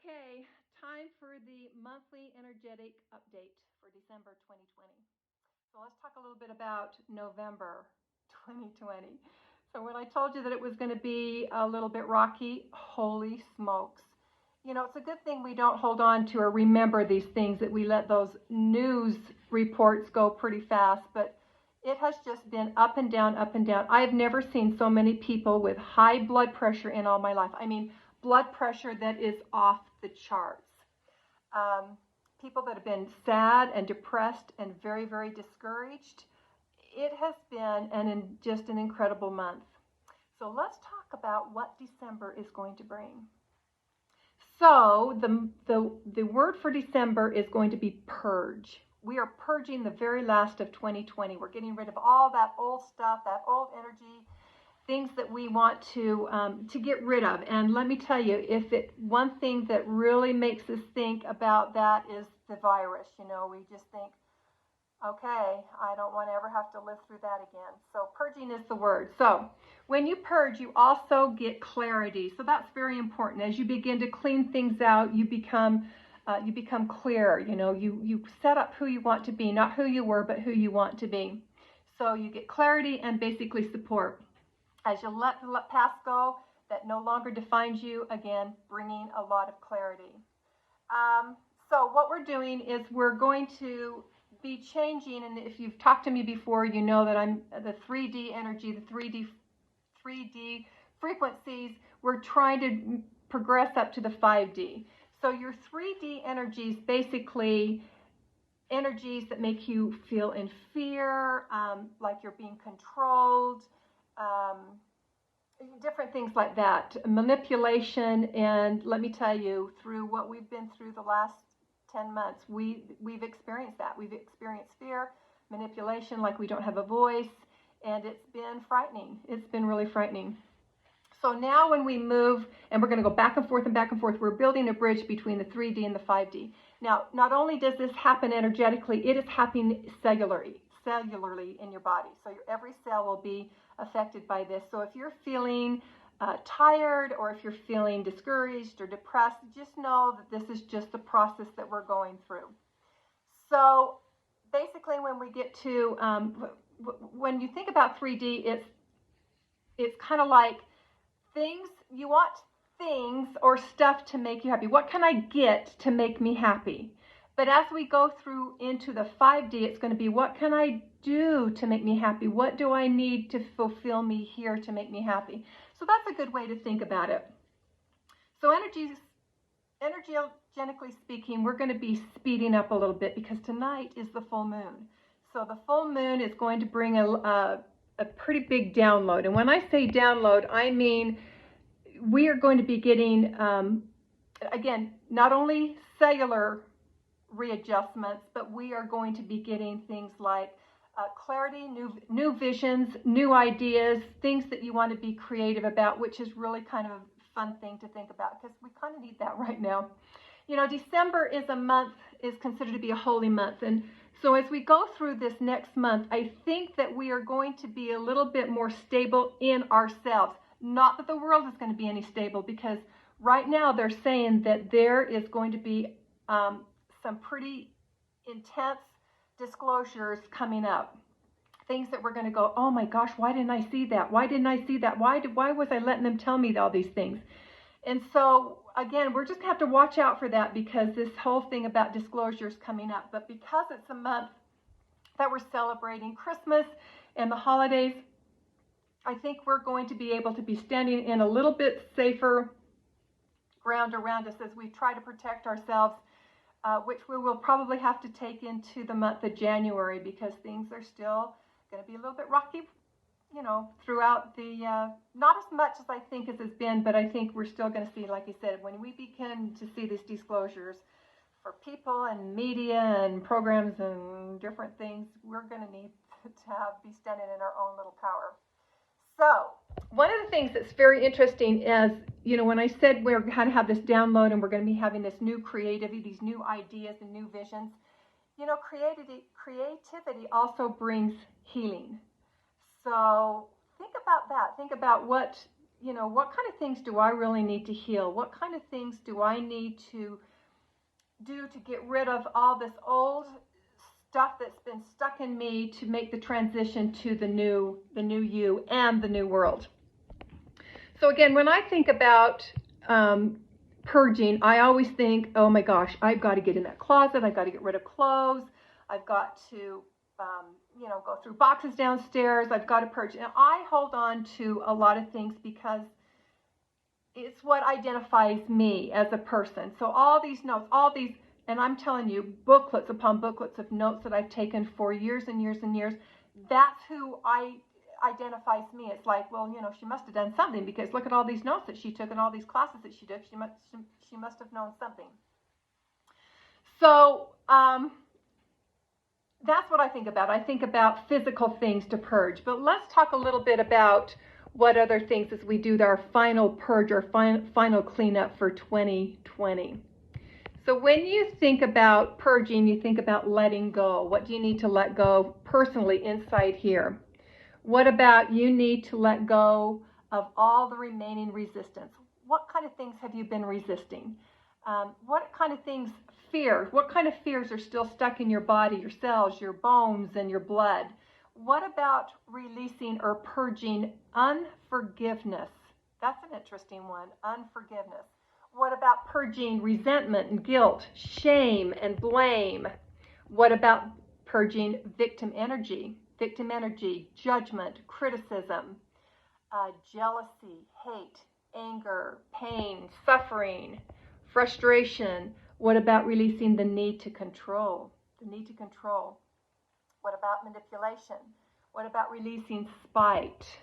Okay, time for the monthly energetic update for December 2020. So let's talk a little bit about November 2020. So when I told you that it was going to be a little bit rocky, holy smokes. You know, it's a good thing we don't hold on to or remember these things, that we let those news reports go pretty fast, but it has just been up and down, up and down. I have never seen so many people with high blood pressure in all my life. I mean, blood pressure that is off the charts. People that have been sad and depressed and very, very discouraged. It has been just an incredible month. So let's talk about what December is going to bring. So the word for December is going to be purge. We are purging the very last of 2020. We're getting rid of all that old stuff, that old energy, things that we want to get rid of. And let me tell you, one thing that really makes us think about that is the virus. You know, we just think, okay, I don't want to ever have to live through that again. So purging is the word. So when you purge, you also get clarity. So that's very important. As you begin to clean things out, you become clear. You know, you set up who you want to be, not who you were, but who you want to be. So you get clarity and basically support. As you let the past go, that no longer defines you, again, bringing a lot of clarity. So what we're doing is we're going to be changing, and if you've talked to me before, you know that I'm the 3D energy, the 3D frequencies, we're trying to progress up to the 5D. So your 3D energies, basically energies that make you feel in fear, like you're being controlled, different things like that, manipulation. And let me tell you, through what we've been through the last 10 months, we've experienced that. We've experienced fear, manipulation, like we don't have a voice, and it's been frightening. It's been really frightening. So now when we move, and we're going to go back and forth and back and forth, we're building a bridge between the 3D and the 5D. Now, not only does this happen energetically, it is happening cellularly in your body. So every cell will be affected by this. So if you're feeling tired, or if you're feeling discouraged or depressed, just know that this is just the process that we're going through. So basically, when we get to, when you think about 3D, it's kind of like things, you want things or stuff to make you happy. What can I get to make me happy? But as we go through into the 5D, it's going to be, what can I do to make me happy? What do I need to fulfill me here to make me happy? So that's a good way to think about it. So energetically speaking, we're going to be speeding up a little bit because tonight is the full moon. So the full moon is going to bring a pretty big download. And when I say download, I mean we are going to be getting, again, not only cellular readjustments, but we are going to be getting things like clarity, new visions, new ideas, things that you want to be creative about, which is really kind of a fun thing to think about because we kind of need that right now. You know, December is considered to be a holy month. And so as we go through this next month, I think that we are going to be a little bit more stable in ourselves. Not that the world is going to be any stable, because right now they're saying that there is going to be some pretty intense disclosures coming up. Things that we're going to go, oh my gosh, why didn't I see that? Why didn't I see that? Why was I letting them tell me all these things? And so, again, we're just going to have to watch out for that, because this whole thing about disclosure is coming up. But because it's a month that we're celebrating Christmas and the holidays, I think we're going to be able to be standing in a little bit safer ground around us as we try to protect ourselves, which we will probably have to take into the month of January, because things are still going to be a little bit rocky, you know, throughout the, not as much as I think as has been, but I think we're still going to see, like I said, when we begin to see these disclosures for people and media and programs and different things, we're going to need to be standing in our own little power. So one of the things that's very interesting is, you know, when I said we're going to have this download and we're going to be having this new creativity, these new ideas and new visions, you know, creativity also brings healing. So think about that. Think about what what kind of things do I really need to heal? What kind of things do I need to do to get rid of all this old stuff that's been stuck in me to make the transition to the new you and the new world? So again, when I think about purging, I always think, oh my gosh, I've got to get in that closet. I've got to get rid of clothes. I've got to, go through boxes downstairs. I've got to purge. And I hold on to a lot of things because it's what identifies me as a person. So all these notes, and I'm telling you, booklets upon booklets of notes that I've taken for years and years and years, that's who identifies me. It's like, well, she must have done something, because look at all these notes that she took and all these classes that she took. She must have known something. So that's what I think about. I think about physical things to purge. But let's talk a little bit about what other things as we do our final purge or final cleanup for 2020. So when you think about purging, you think about letting go. What do you need to let go personally inside here? What about you need to let go of all the remaining resistance? What kind of things have you been resisting? What kind of things, what kind of fears are still stuck in your body, your cells, your bones, and your blood? What about releasing or purging unforgiveness? That's an interesting one, unforgiveness. What about purging resentment and guilt, shame and blame? What about purging victim energy, judgment, criticism, jealousy, hate, anger, pain, suffering, frustration? What about releasing the need to control? What about manipulation? What about releasing spite?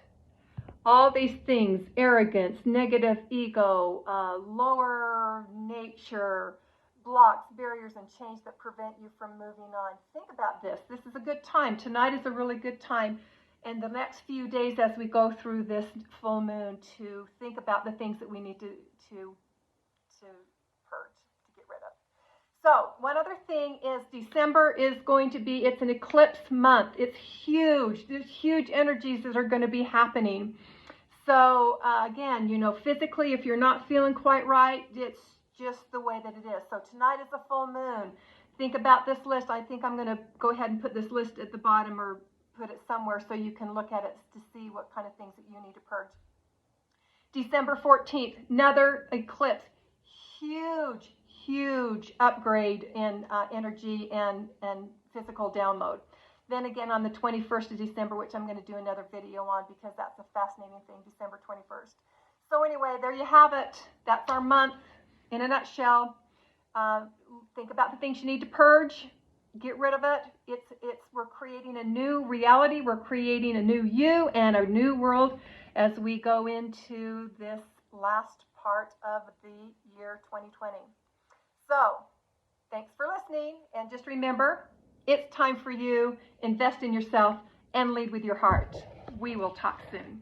All these things, arrogance, negative ego, lower nature, blocks, barriers, and chains that prevent you from moving on. Think about this. This is a good time. Tonight is a really good time. And the next few days as we go through this full moon, to think about the things that we need to purge, to get rid of. So one other thing is December is going to be, it's an eclipse month. It's huge. There's huge energies that are going to be happening. So again, physically, if you're not feeling quite right, it's just the way that it is. So tonight is a full moon. Think about this list. I think I'm going to go ahead and put this list at the bottom, or put it somewhere so you can look at it to see what kind of things that you need to purge. December 14th, another eclipse. Huge upgrade in energy and physical download. Then again on the 21st of December, which I'm going to do another video on because that's a fascinating thing, December 21st. So anyway, there you have it. That's our month in a nutshell. Think about the things you need to purge. Get rid of it. We're creating a new reality. We're creating a new you and a new world as we go into this last part of the year 2020. So, thanks for listening, and just remember, it's time for you. Invest in yourself and lead with your heart. We will talk soon.